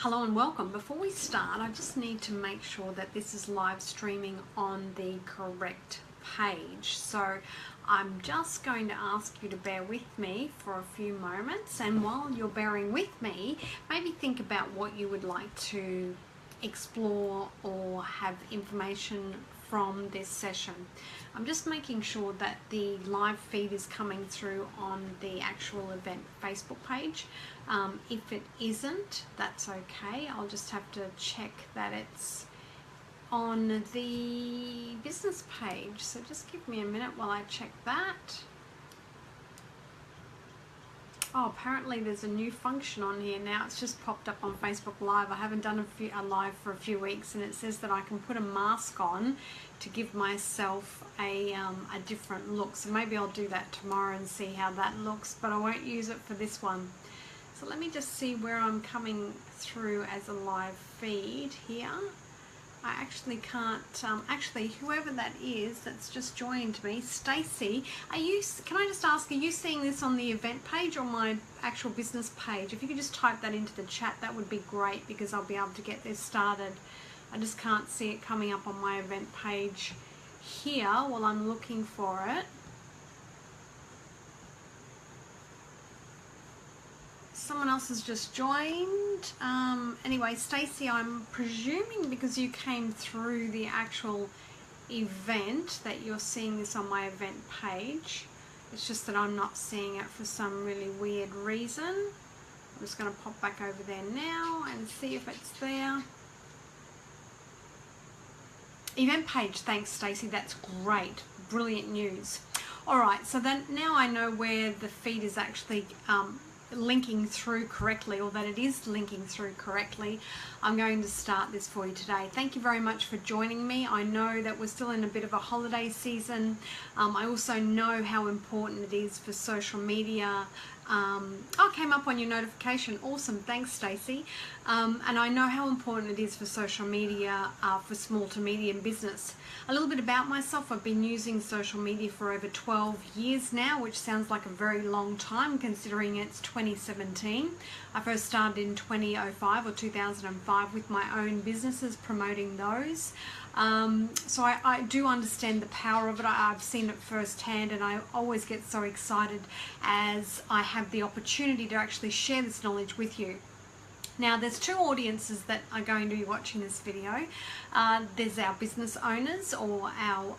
Hello and welcome. Before we start, I just need to make sure that this is live streaming on the correct page. So I'm just going to ask you to bear with me for a few moments, and while you're bearing with me, maybe think about what you would like to explore or have information from this session. I'm just making sure that the live feed is coming through on the actual event Facebook page. If it isn't, that's okay. I'll just have to check that it's on the business page. So just give me a minute while I check that. Oh, apparently there's a new function on here now. It's just popped up on Facebook Live. I haven't done a live for a few weeks, and it says that I can put a mask on to give myself a different look. So maybe I'll do that tomorrow and see how that looks, but I won't use it for this one. So let me just see where I'm coming through as a live feed here. I actually can't, actually whoever that is that's just joined me, Stacey, can I just ask, are you seeing this on the event page or my actual business page? If you could just type that into the chat, that would be great, because I'll be able to get this started. I just can't see it coming up on my event page here while I'm looking for it. Someone else has just joined. Anyway, Stacey, I'm presuming because you came through the actual event that you're seeing this on my event page. It's just that I'm not seeing it for some really weird reason. I'm just going to pop back over there now and see if it's there. Event page, thanks Stacey, that's great, brilliant news. All right, so then now I know where the feed is actually linking through correctly, or that it is linking through correctly. I'm going to start this for you today. Thank you very much for joining me. I know that we're still in a bit of a holiday season. I also know how important it is for social media. Oh, came up on your notification. Awesome. Thanks, Stacey. And I know how important it is for social media for small to medium business. A little bit about myself. I've been using social media for over 12 years now, which sounds like a very long time considering it's 2017. I first started in 2005 or 2005 with my own businesses, promoting those. So I do understand the power of it. I've seen it firsthand, and I always get so excited as I have the opportunity to actually share this knowledge with you. Now, there's two audiences that are going to be watching this video. There's our business owners, or our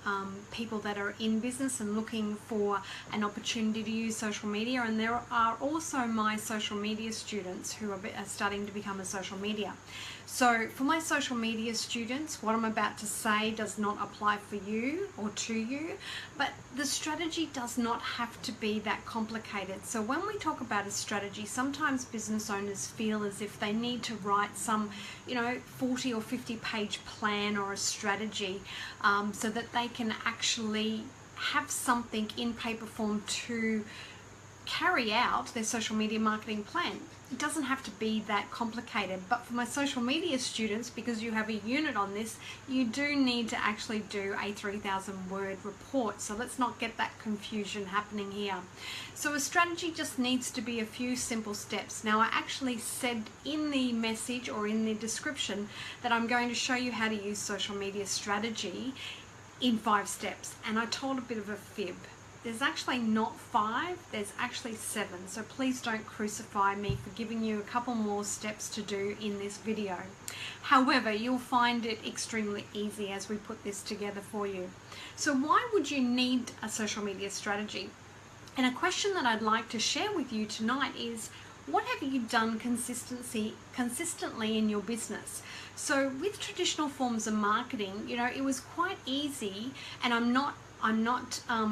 people that are in business and looking for an opportunity to use social media, and there are also my social media students who are starting to become a social media. So for my social media students, what I'm about to say does not apply for you or to you, but the strategy does not have to be that complicated. So when we talk about a strategy, sometimes business owners feel as if they need to write some, 40 or 50 page plan or a strategy so that they can actually have something in paper form to carry out their social media marketing plan. It doesn't have to be that complicated, but for my social media students, because you have a unit on this, you do need to actually do a 3,000 word report. So let's not get that confusion happening here. So a strategy just needs to be a few simple steps. Now, I actually said in the message or in the description that I'm going to show you how to use social media strategy in 5 steps, and I told a bit of a fib. There's actually not 5, there's actually 7. So please don't crucify me for giving you a couple more steps to do in this video. However, you'll find it extremely easy as we put this together for you. So why would you need a social media strategy? And a question that I'd like to share with you tonight is, what have you done consistently in your business? So with traditional forms of marketing, it was quite easy, and I'm not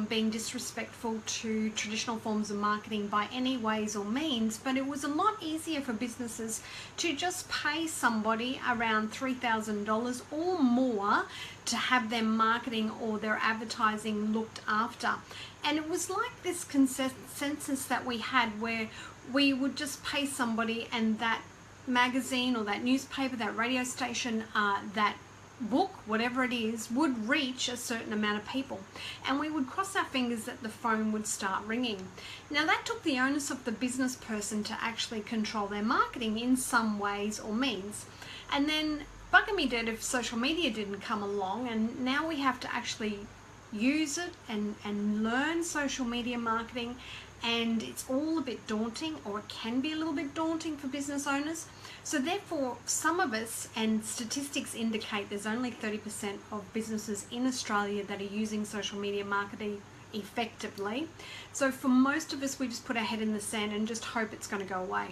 being disrespectful to traditional forms of marketing by any ways or means, but it was a lot easier for businesses to just pay somebody around $3,000 or more to have their marketing or their advertising looked after. And it was like this consensus that we had where we would just pay somebody, and that magazine or that newspaper, that radio station, that book, whatever it is, would reach a certain amount of people, and we would cross our fingers that the phone would start ringing. Now that took the onus of the business person to actually control their marketing in some ways or means. And then bugger me dead if social media didn't come along, and now we have to actually use it and learn social media marketing, and it's all a bit daunting, or it can be a little bit daunting for business owners. So therefore, some of us, and statistics indicate there's only 30% of businesses in Australia that are using social media marketing effectively. So for most of us, we just put our head in the sand and just hope it's going to go away.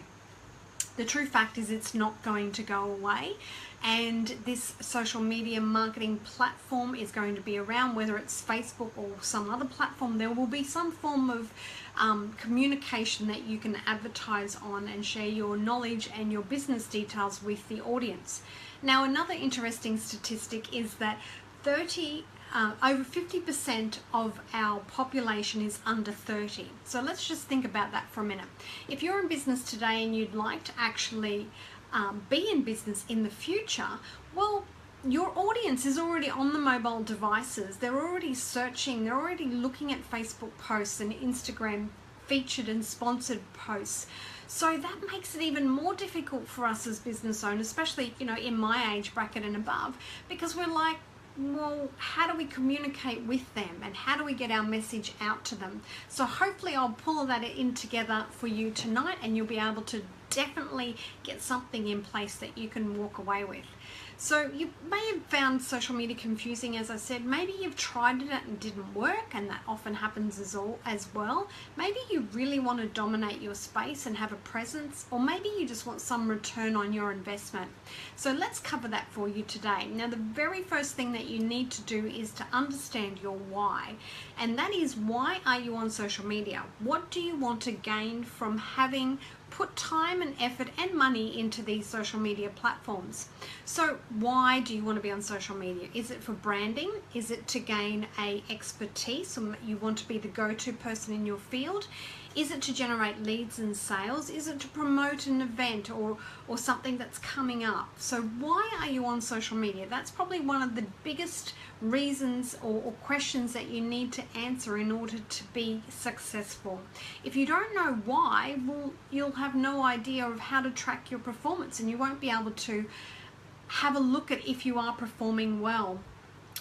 The true fact is it's not going to go away, and this social media marketing platform is going to be around, whether it's Facebook or some other platform. There will be some form of communication that you can advertise on and share your knowledge and your business details with the audience. Now, another interesting statistic is that over 50% of our population is under 30. So let's just think about that for a minute. If you're in business today and you'd like to actually be in business in the future, well, your audience is already on the mobile devices. They're already searching, they're already looking at Facebook posts and Instagram featured and sponsored posts. So that makes it even more difficult for us as business owners, especially, in my age bracket and above, because we're like, well, how do we communicate with them, and how do we get our message out to them? So hopefully I'll pull all that in together for you tonight, and you'll be able to definitely get something in place that you can walk away with. So you may have found social media confusing, as I said. Maybe you've tried it and it didn't work, and that often happens as well. Maybe you really want to dominate your space and have a presence, or maybe you just want some return on your investment. So let's cover that for you today. Now, the very first thing that you need to do is to understand your why, and that is, why are you on social media? What do you want to gain from having put time and effort and money into these social media platforms? So why do you want to be on social media? Is it for branding? Is it to gain a expertise, or you want to be the go-to person in your field? Is it to generate leads and sales? Is it to promote an event or something that's coming up? So why are you on social media? That's probably one of the biggest reasons or questions that you need to answer in order to be successful. If you don't know why, well, you'll have no idea of how to track your performance, and you won't be able to have a look at if you are performing well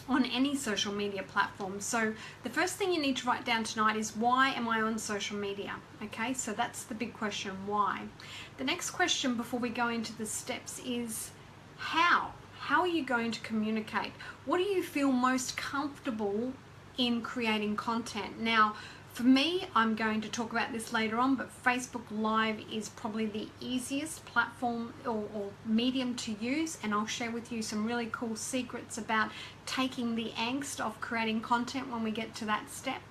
on any social media platform. So the first thing you need to write down tonight is, why am I on social media? Okay, so that's the big question, why. The next question before we go into the steps is, how? How are you going to communicate? What do you feel most comfortable in creating content? Now, for me, I'm going to talk about this later on, but Facebook Live is probably the easiest platform or medium to use, and I'll share with you some really cool secrets about taking the angst of creating content when we get to that step.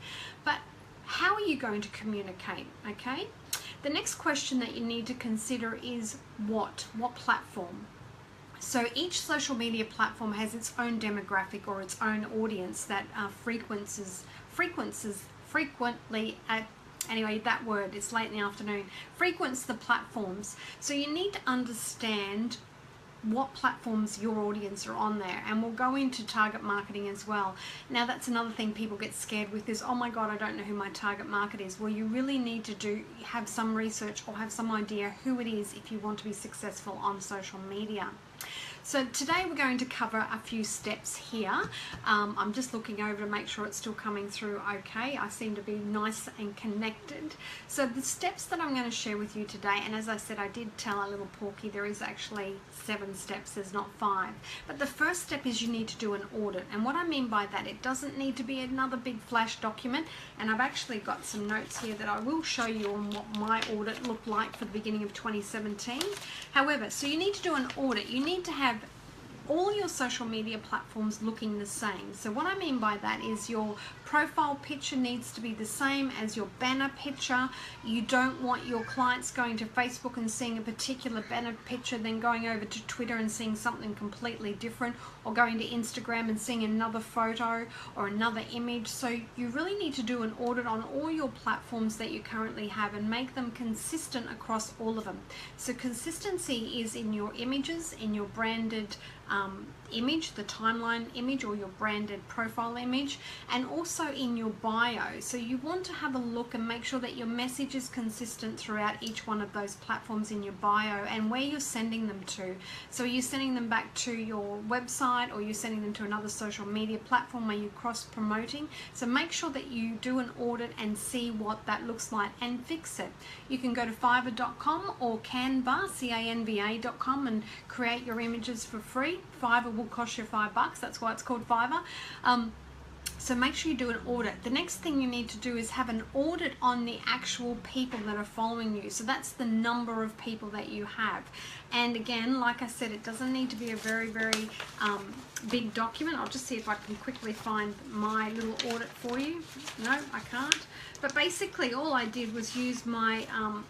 But how are you going to communicate, okay? The next question that you need to consider is what platform? So each social media platform has its own demographic or its own audience that frequently, anyway, that word, it's late in the afternoon, frequents the platforms. So you need to understand what platforms your audience are on there, and we'll go into target marketing as well. Now, that's another thing people get scared with is, oh my God, I don't know who my target market is. Well, you really need to have some research or have some idea who it is if you want to be successful on social media. So today we're going to cover a few steps here. I'm just looking over to make sure it's still coming through okay. I seem to be nice and connected. So the steps that I'm going to share with you today, and as I said, I did tell a little Porky there is actually 7 steps, there's not 5. But the first step is you need to do an audit. And what I mean by that, it doesn't need to be another big flash document. And I've actually got some notes here that I will show you on what my audit looked like for the beginning of 2017. However, so you need to do an audit. You need to have all your social media platforms looking the same. So what I mean by that is your profile picture needs to be the same as your banner picture. You don't want your clients going to Facebook and seeing a particular banner picture, then going over to Twitter and seeing something completely different, or going to Instagram and seeing another photo or another image. So you really need to do an audit on all your platforms that you currently have and make them consistent across all of them. So consistency is in your images, in your branded image, the timeline image or your branded profile image, and also in your bio. So you want to have a look and make sure that your message is consistent throughout each one of those platforms in your bio and where you're sending them to. So are you sending them back to your website, or you're sending them to another social media platform where you're cross promoting? So make sure that you do an audit and see what that looks like and fix it. You can go to fiverr.com or Canva, canva.com, and create your images for free. Fiverr will cost you $5. That's why it's called Fiverr. So make sure you do an audit. The next thing you need to do is have an audit on the actual people that are following you. So that's the number of people that you have. And again, like I said, it doesn't need to be a very, very big document. I'll just see if I can quickly find my little audit for you. No, I can't. But basically all I did was use my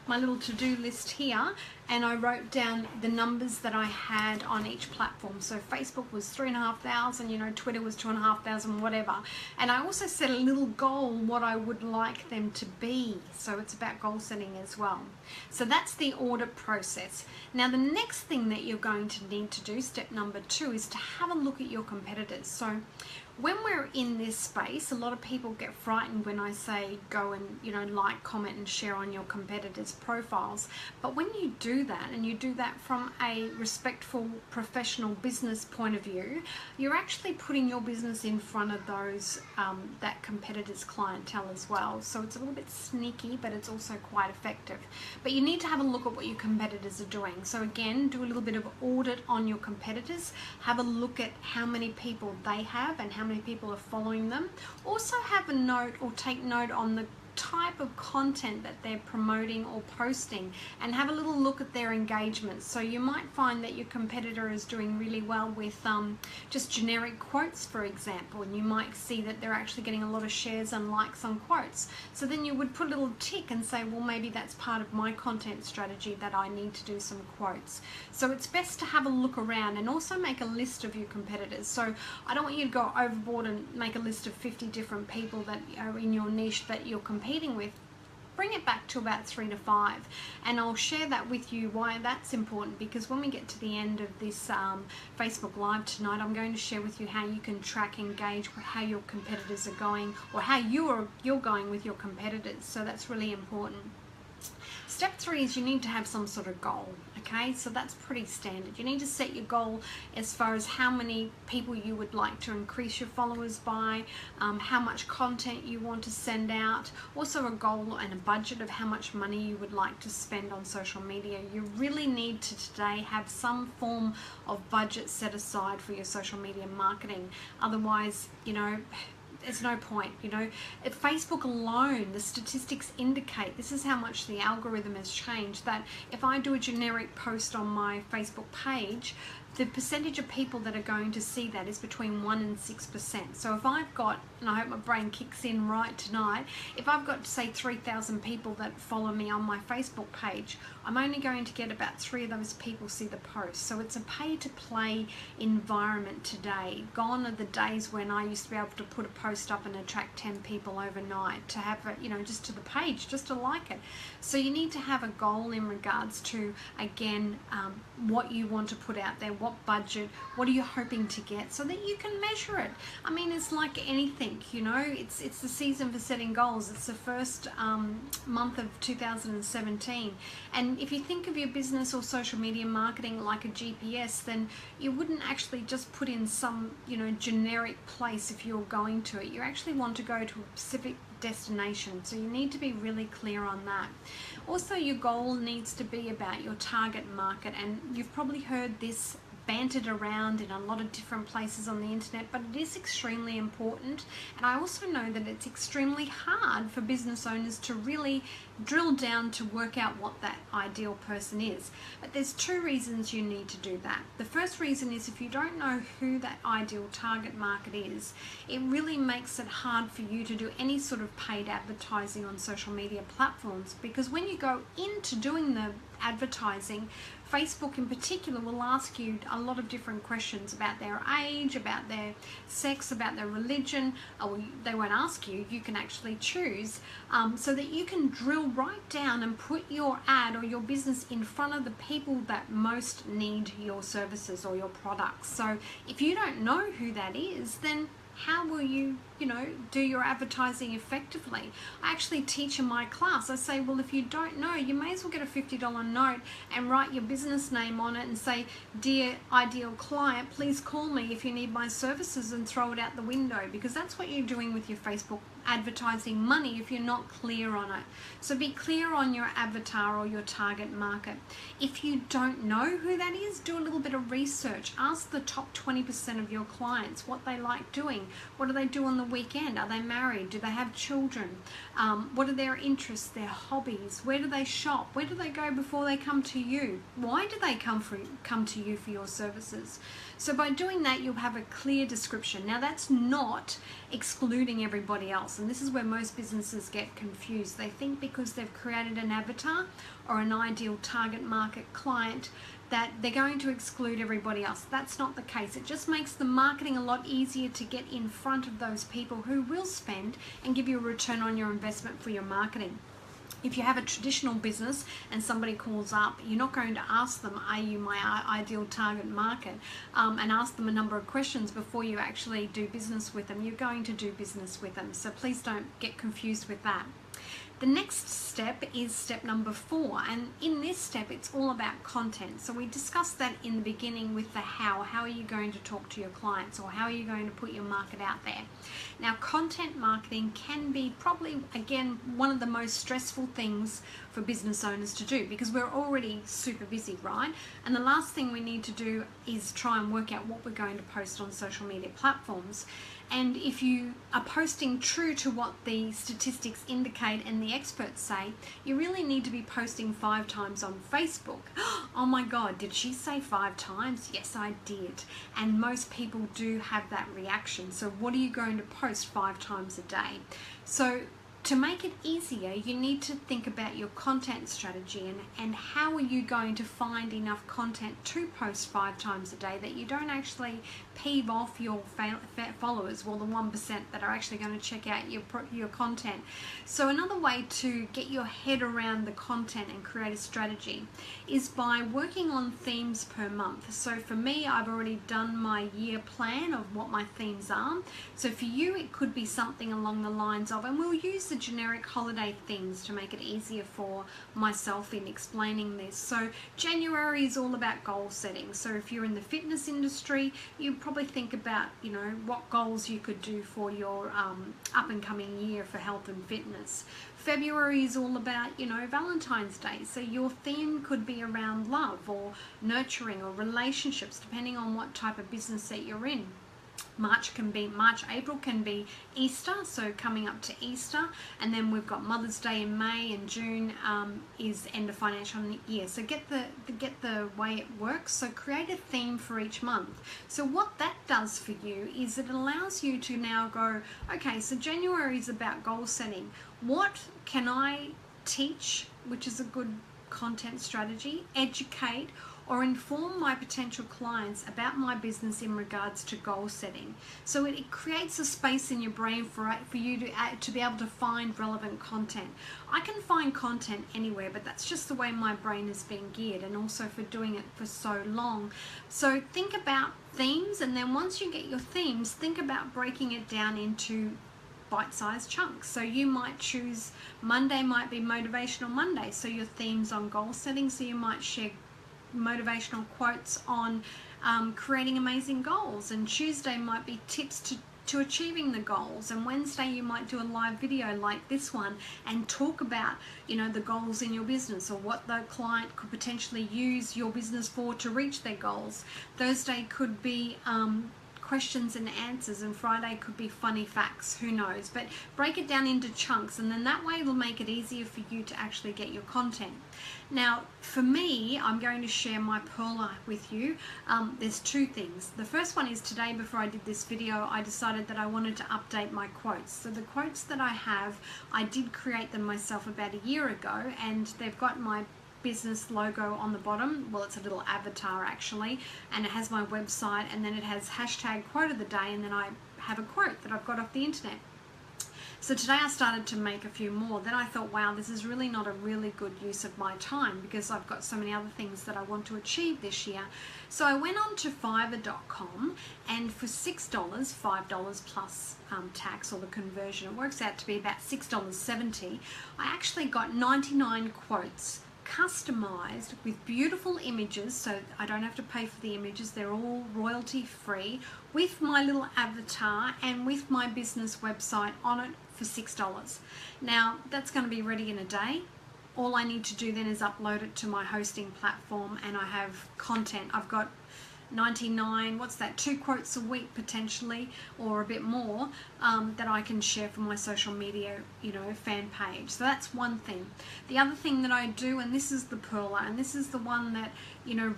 my little to-do list here, and I wrote down the numbers that I had on each platform. So Facebook was 3,500, you know, Twitter was 2,500, whatever. And I also set a little goal what I would like them to be. So it's about goal setting as well. So that's the audit process. Now the next thing that you're going to need to do, step number 2, is to have a look at your competitors. So when we're in this space, a lot of people get frightened when I say go and, you know, like, comment and share on your competitors' profiles. But when you do that, and you do that from a respectful, professional business point of view, you're actually putting your business in front of those that competitors' clientele as well. So it's a little bit sneaky, but it's also quite effective. But you need to have a look at what your competitors are doing. So again, do a little bit of audit on your competitors. Have a look at how many people they have and how many people are following them. Also have a note or take note on the type of content that they're promoting or posting, and have a little look at their engagement. So you might find that your competitor is doing really well with just generic quotes, for example, and you might see that they're actually getting a lot of shares and likes on quotes. So then you would put a little tick and say, well, maybe that's part of my content strategy, that I need to do some quotes. So it's best to have a look around and also make a list of your competitors. So I don't want you to go overboard and make a list of 50 different people that are in your niche that you're competing with. Bring it back to about 3 to 5, and I'll share that with you why that's important, because when we get to the end of this Facebook Live tonight, I'm going to share with you how you can track, engage, how your competitors are going, or how you're going with your competitors. So that's really important. Step 3 is you need to have some sort of goal. Okay, so that's pretty standard. You need to set your goal as far as how many people you would like to increase your followers by, how much content you want to send out, also a goal and a budget of how much money you would like to spend on social media. You really need to today have some form of budget set aside for your social media marketing. Otherwise, you know, there's no point. You know, at Facebook alone, the statistics indicate, this is how much the algorithm has changed, that if I do a generic post on my Facebook page, the percentage of people that are going to see that is between 1 and 6%. So if I've got, and I hope my brain kicks in right tonight, if I've got, say, 3,000 people that follow me on my Facebook page, I'm only going to get about 3 of those people see the post. So it's a pay-to-play environment today. Gone are the days when I used to be able to put a post up and attract 10 people overnight to have it, you know, just to the page, just to like it. So you need to have a goal in regards to, again, what you want to put out there, what budget, what are you hoping to get, so that you can measure it. I mean, it's like anything, you know, it's the season for setting goals. It's the first month of 2017, and if you think of your business or social media marketing like a GPS, then you wouldn't actually just put in some, you know, generic place if you're going to it. You actually want to go to a specific destination, so you need to be really clear on that. Also, your goal needs to be about your target market, and you've probably heard this bantered around in a lot of different places on the internet, but it is extremely important. And I also know that it's extremely hard for business owners to really drill down to work out what that ideal person is. But there's 2 reasons you need to do that. The first reason is if you don't know who that ideal target market is, it really makes it hard for you to do any sort of paid advertising on social media platforms, because when you go into doing the advertising, Facebook in particular will ask you a lot of different questions about their age, about their sex, about their religion. They won't ask you, you can actually choose, so that you can drill you'll write down and put your ad or your business in front of the people that most need your services or your products. So if you don't know who that is, then how will you, do your advertising effectively? I actually teach in my class. I say, well, if you don't know, you may as well get a $50 note and write your business name on it and say, dear ideal client, please call me if you need my services, and throw it out the window, because that's what you're doing with your Facebook advertising money if you're not clear on it. So be clear on your avatar or your target market. If you don't know who that is, do a little bit of research. Ask the top 20% of your clients what they like doing. What do they do on the weekend? Are they married? Do they have children? What are their interests, their hobbies? Where do they shop? Where do they go before they come to you? Why do they come to you for your services? So by doing that, you'll have a clear description. Now, that's not excluding everybody else, and this is where most businesses get confused. They think because they've created an avatar or an ideal target market client that they're going to exclude everybody else. That's not the case. It just makes the marketing a lot easier to get in front of those people who will spend and give you a return on your investment for your marketing. If you have a traditional business and somebody calls up, you're not going to ask them, are you my ideal target market? And ask them a number of questions before you actually do business with them. You're going to do business with them. So please don't get confused with that. The next step is step number 4, and in this step it's all about content. So we discussed that in the beginning with the how are you going to talk to your clients, or how are you going to put your market out there. Now, content marketing can be probably, again, one of the most stressful things for business owners to do, because we're already super busy, right? And the last thing we need to do is try and work out what we're going to post on social media platforms. And if you are posting true to what the statistics indicate and the experts say, you really need to be posting 5 times on Facebook. Oh my God, did she say 5 times? Yes, I did. And most people do have that reaction. So what are you going to post 5 times a day? So to make it easier, you need to think about your content strategy and how are you going to find enough content to post 5 times a day that you don't actually peeve off your followers, well, the 1% that are actually going to check out your content. So another way to get your head around the content and create a strategy is by working on themes per month. So for me, I've already done my year plan of what my themes are. So for you, it could be something along the lines of, and we'll use the generic holiday themes to make it easier for myself in explaining this. So January is all about goal setting. So if you're in the fitness industry, you probably think about, what goals you could do for your up and coming year for health and fitness. February is all about, Valentine's Day. So your theme could be around love or nurturing or relationships, depending on what type of business that you're in. April can be Easter, so coming up to Easter, and then we've got Mother's Day in May, and June is end of financial year. So get the way it works. So create a theme for each month. So what that does for you is it allows you to now go, okay, so January is about goal setting. What can I teach, which is a good content strategy, educate, or inform my potential clients about my business in regards to goal setting. So it creates a space in your brain for you to be able to find relevant content. I can find content anywhere, but that's just the way my brain has been geared, and also for doing it for so long. So think about themes, and then once you get your themes, think about breaking it down into bite-sized chunks. So you might choose Monday might be Motivational Monday, so your theme's on goal setting, so you might share motivational quotes on creating amazing goals, and Tuesday might be tips to achieving the goals, and Wednesday you might do a live video like this one and talk about the goals in your business, or what the client could potentially use your business for to reach their goals. Thursday could be questions and answers, and Friday could be funny facts, who knows, but break it down into chunks, and then that way it'll make it easier for you to actually get your content. Now for me, I'm going to share my perler with you. There's 2 things. The first one is today, before I did this video, I decided that I wanted to update my quotes. So the quotes that I have, I did create them myself about a year ago, and they've got my business logo on the bottom. Well, it's a little avatar actually, and it has my website, and then it has hashtag quote of the day, and then I have a quote that I've got off the internet. So today I started to make a few more. Then I thought, wow, this is really not a really good use of my time because I've got so many other things that I want to achieve this year. So I went on to Fiverr.com, and for $6, $5 plus tax or the conversion, it works out to be about $6.70. I actually got 99 quotes customized with beautiful images, so I don't have to pay for the images, they're all royalty free, with my little avatar and with my business website on it for $6. Now that's going to be ready in a day. All I need to do then is upload it to my hosting platform, and I have content. I've got 99, what's that, 2 quotes a week potentially, or a bit more, that I can share from my social media, fan page. So that's one thing. The other thing that I do, and this is the perler, and this is the one that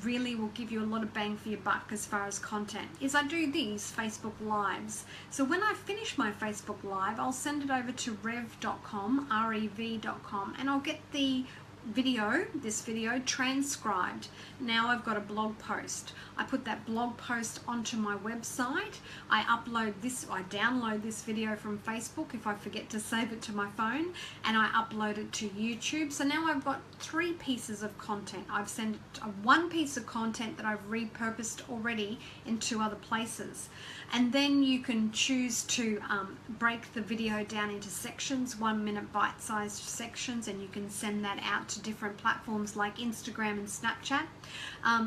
really will give you a lot of bang for your buck as far as content, is I do these Facebook Lives. So when I finish my Facebook Live, I'll send it over to rev.com, rev.com, and I'll get this video transcribed. Now I've got a blog post. I put that blog post onto my website. I download this video from Facebook if I forget to save it to my phone, and I upload it to YouTube. So now I've got 3 pieces of content. I've sent one piece of content that I've repurposed already in 2 other places. And then you can choose to break the video down into sections, 1-minute bite-sized sections, and you can send that out to different platforms like Instagram and Snapchat.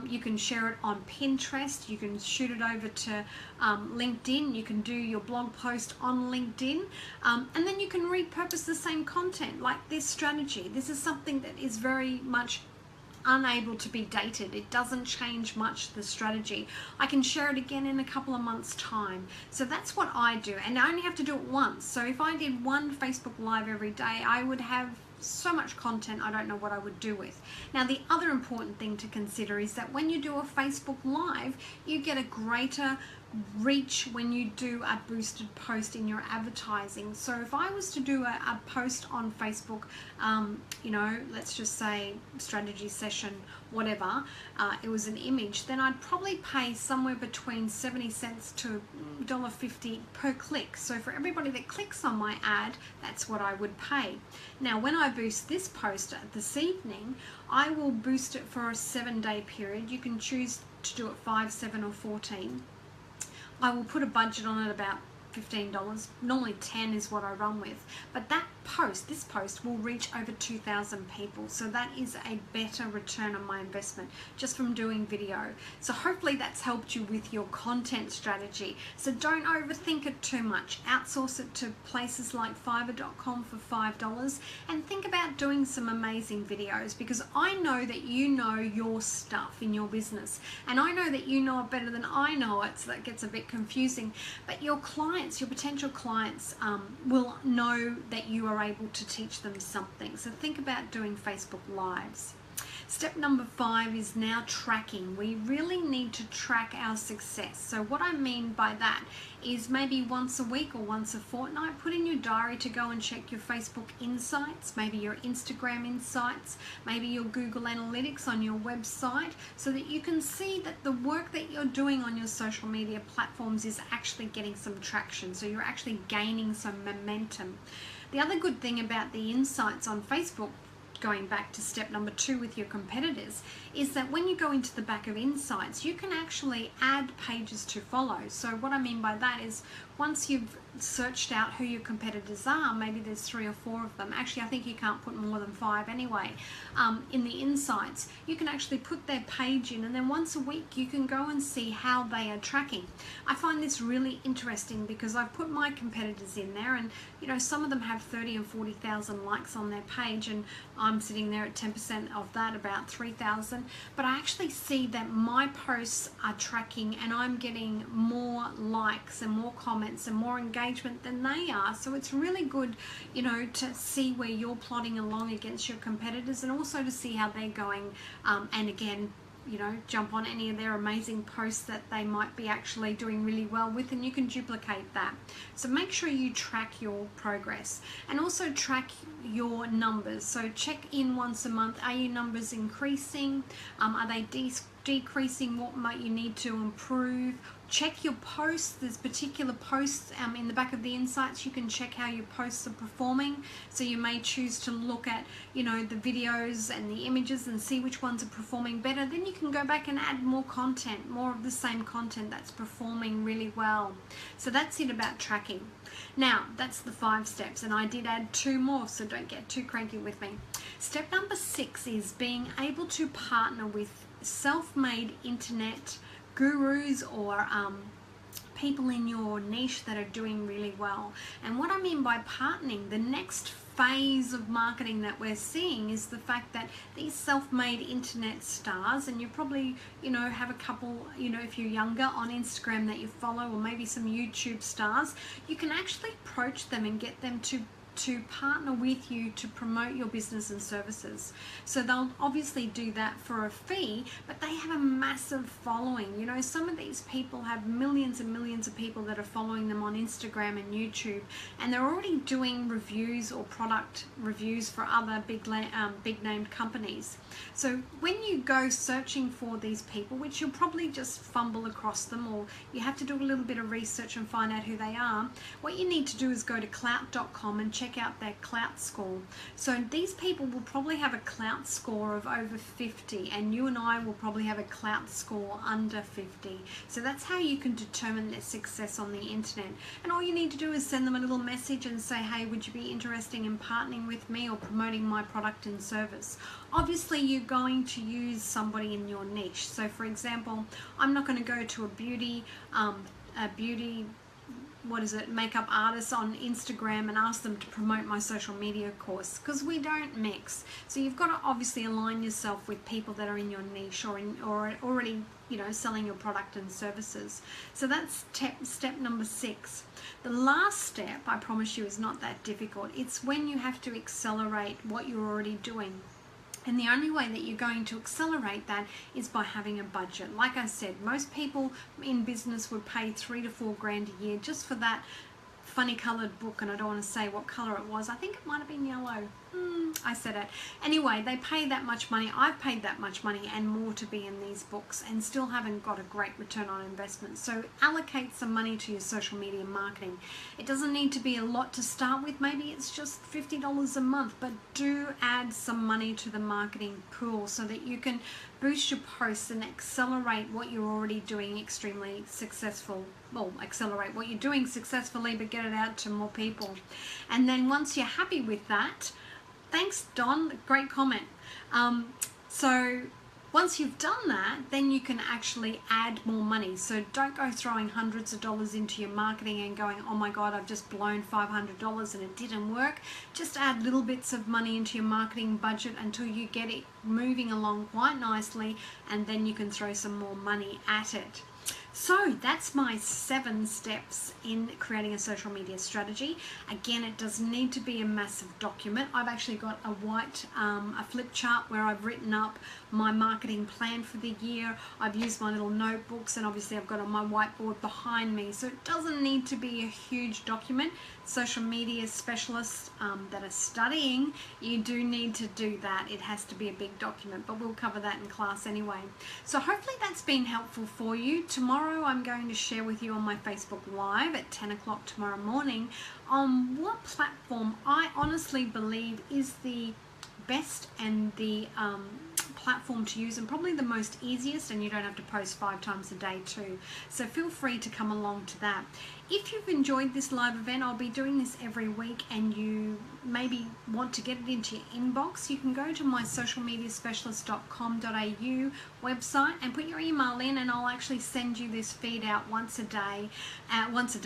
You can share it on Pinterest. You can shoot it over to LinkedIn. You can do your blog post on LinkedIn, and then you can repurpose the same content like this strategy. This is something that is very much unable to be dated. It doesn't change much, the strategy. I can share it again in a couple of months time. So that's what I do, and I only have to do it once. So if I did one Facebook Live every day, I would have so much content I don't know what I would do with. Now the other important thing to consider is that when you do a Facebook Live, you get a greater reach when you do a boosted post in your advertising. So if I was to do a post on Facebook, let's just say strategy session, whatever, it was an image, then I'd probably pay somewhere between 70 cents to $1.50 per click. So for everybody that clicks on my ad, that's what I would pay. Now when I boost this post this evening, I will boost it for a 7-day period. You can choose to do it 5, 7 or 14. I will put a budget on it about $15. Normally 10 is what I run with, but this post will reach over 2,000 people. So that is a better return on my investment just from doing video. So hopefully that's helped you with your content strategy. So don't overthink it too much. Outsource it to places like Fiverr.com for $5, and think about doing some amazing videos, because I know that you know your stuff in your business, and I know that you know it better than I know it, so that gets a bit confusing. But your clients, your potential clients, will know that you are able to teach them something. So think about doing Facebook Lives. Step number 5 is now tracking. We really need to track our success. So what I mean by that is maybe once a week or once a fortnight, put in your diary to go and check your Facebook insights, maybe your Instagram insights, maybe your Google Analytics on your website, so that you can see that the work that you're doing on your social media platforms is actually getting some traction. So you're actually gaining some momentum. The other good thing about the insights on Facebook, going back to step number 2 with your competitors, is that when you go into the back of insights, you can actually add pages to follow. So what I mean by that is, once you've searched out who your competitors are, maybe there's 3 or 4 of them. Actually, I think you can't put more than 5 anyway. In the insights, you can actually put their page in, and then once a week you can go and see how they are tracking. I find this really interesting because I've put my competitors in there, and some of them have 30 and 40,000 likes on their page, and I'm sitting there at 10% of that, about 3,000. But I actually see that my posts are tracking, and I'm getting more likes and more comments and more engagement than they are. So it's really good, to see where you're plodding along against your competitors, and also to see how they're going, and again, jump on any of their amazing posts that they might be actually doing really well with, and you can duplicate that. So make sure you track your progress, and also track your numbers. So check in once a month. Are your numbers increasing? Are they decreasing? What might you need to improve? check your posts. There's particular posts in the back of the insights. You can check how your posts are performing. So you may choose to look at, you know, the videos and the images and see which ones are performing better. Then you can go back and add more content, more of the same content that's performing really well. So that's it about tracking. Now, that's the 5 steps, and I did add 2 more, so don't get too cranky with me. Step number 6 is being able to partner with self-made internet gurus or people in your niche that are doing really well. And what I mean by partnering, the next phase of marketing that we're seeing is the fact that these self-made internet stars, and you probably, you know, have a couple, you know, if you're younger, on Instagram that you follow, or maybe some YouTube stars, you can actually approach them and get them to partner with you to promote your business and services. So they'll obviously do that for a fee, but they have a massive following. You know, some of these people have millions and millions of people that are following them on Instagram and YouTube, and they're already doing reviews or product reviews for other big named companies. So when you go searching for these people, which you'll probably just fumble across them, or you have to do a little bit of research and find out who they are, what you need to do is go to clout.com and check out their clout score. So these people will probably have a clout score of over 50, and you and I will probably have a clout score under 50. So that's how you can determine their success on the internet. And all you need to do is send them a little message and say, hey, would you be interested in partnering with me or promoting my product and service? Obviously, you're going to use somebody in your niche. So for example, I'm not going to go to a beauty makeup artists on Instagram and ask them to promote my social media course, because we don't mix. So you've got to obviously align yourself with people that are in your niche or already, you know, selling your product and services. So that's step number 6. The last step, I promise you, is not that difficult. It's when you have to accelerate what you're already doing. And the only way that you're going to accelerate that is by having a budget. Like I said, most people in business would pay $3 to $4 grand a year just for that funny coloured book, and I don't want to say what colour it was. I think it might have been yellow. I said it. Anyway, they pay that much money. I've paid that much money and more to be in these books, and still haven't got a great return on investment. So allocate some money to your social media marketing. It doesn't need to be a lot to start with. Maybe it's just $50 a month, but do add some money to the marketing pool so that you can boost your posts and accelerate what you're already doing extremely successful. Well, accelerate what you're doing successfully, but get it out to more people. And then once you're happy with that, thanks, Don, great comment. So once you've done that, then you can actually add more money. So don't go throwing hundreds of dollars into your marketing and going, oh my God, I've just blown $500 and it didn't work. Just add little bits of money into your marketing budget until you get it moving along quite nicely, and then you can throw some more money at it. So that's my 7 steps in creating a social media strategy. Again, it does need to be a massive document. I've actually got a white, a flip chart where I've written up my marketing plan for the year. I've used my little notebooks, and obviously I've got on my whiteboard behind me. So it doesn't need to be a huge document. Social media specialists that are studying, you do need to do that. It has to be a big document, but we'll cover that in class anyway. So hopefully that's been helpful for you. Tomorrow I'm going to share with you on my Facebook Live at 10 o'clock tomorrow morning on what platform I honestly believe is the best and the platform to use, and probably the most easiest, and you don't have to post 5 times a day too. So feel free to come along to that. If you've enjoyed this live event, I'll be doing this every week, and you maybe want to get it into your inbox, you can go to my socialmediaspecialist.com.au website and put your email in, and I'll actually send you this feed out once a day or once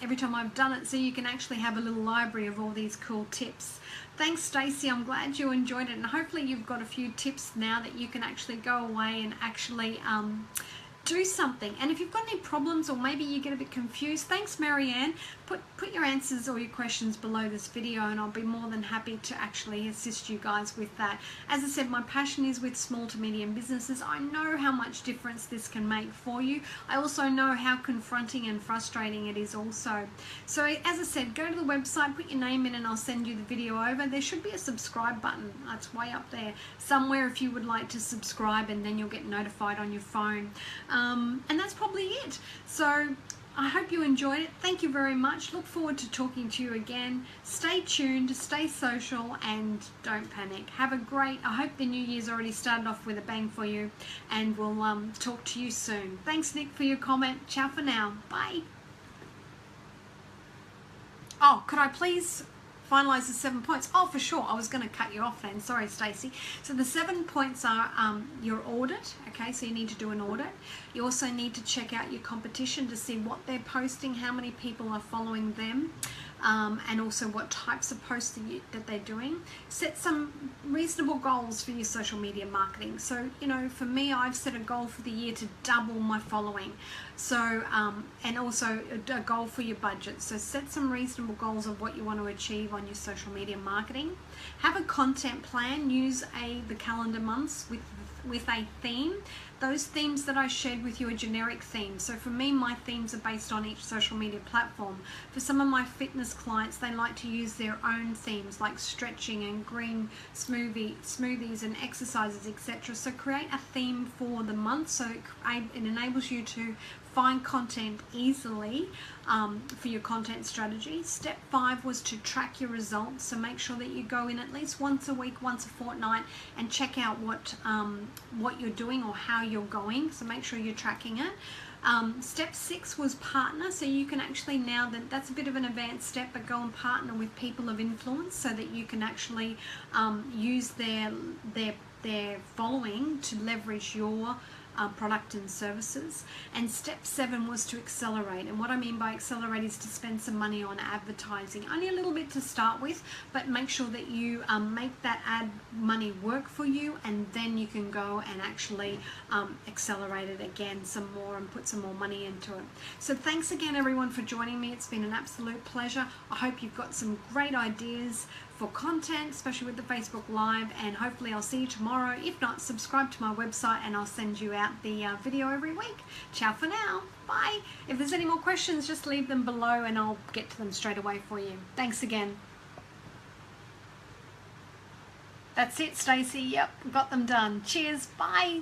every time I've done it, so you can actually have a little library of all these cool tips. Thanks, Stacey. I'm glad you enjoyed it, and hopefully you've got a few tips now that you can actually go away and actually do something. And if you've got any problems, or maybe you get a bit confused, thanks, Marianne. Put your answers or your questions below this video, and I'll be more than happy to actually assist you guys with that. As I said, my passion is with small to medium businesses. I know how much difference this can make for you. I also know how confronting and frustrating it is also. So as I said, go to the website, put your name in, and I'll send you the video over. There should be a subscribe button. That's way up there somewhere if you would like to subscribe, and then you'll get notified on your phone. and that's probably it. So I hope you enjoyed it. Thank you very much. Look forward to talking to you again. Stay tuned, stay social, and don't panic. Have a great, I hope the new year's already started off with a bang for you, and we'll talk to you soon. Thanks, Nick, for your comment. Ciao for now. Bye. Oh, could I please finalize the 7 points? Oh, for sure. I was going to cut you off then. Sorry, Stacey. So the 7 points are your audit. Okay, so you need to do an audit. You also need to check out your competition to see what they're posting, how many people are following them, and also what types of posts that they're doing. Set some reasonable goals for your social media marketing. So, you know, for me, I've set a goal for the year to double my following. So, and also a goal for your budget. So set some reasonable goals of what you want to achieve on your social media marketing. Have a content plan. Use the calendar months with a theme. Those themes that I shared with you are generic themes. So for me, my themes are based on each social media platform. For some of my fitness clients, they like to use their own themes like stretching and green smoothies and exercises, etc. So create a theme for the month so it enables you to find content easily for your content strategy. Step 5 was to track your results. So make sure that you go in at least once a week, once a fortnight, and check out what you're doing or how you're going. So make sure you're tracking it. Step 6 was partner. So you can actually now, that's a bit of an advanced step, but go and partner with people of influence so that you can actually use their following to leverage your product and services. And step 7 was to accelerate, and what I mean by accelerate is to spend some money on advertising, only a little bit to start with, but make sure that you make that ad money work for you, and then you can go and actually accelerate it again some more and put some more money into it. So thanks again everyone for joining me. It's been an absolute pleasure. I hope you've got some great ideas for content, especially with the Facebook Live, and hopefully I'll see you tomorrow. If not, subscribe to my website and I'll send you out the video every week. Ciao for now. Bye. If there's any more questions, just leave them below and I'll get to them straight away for you. Thanks again. That's it, Stacey. Yep, got them done. Cheers. Bye.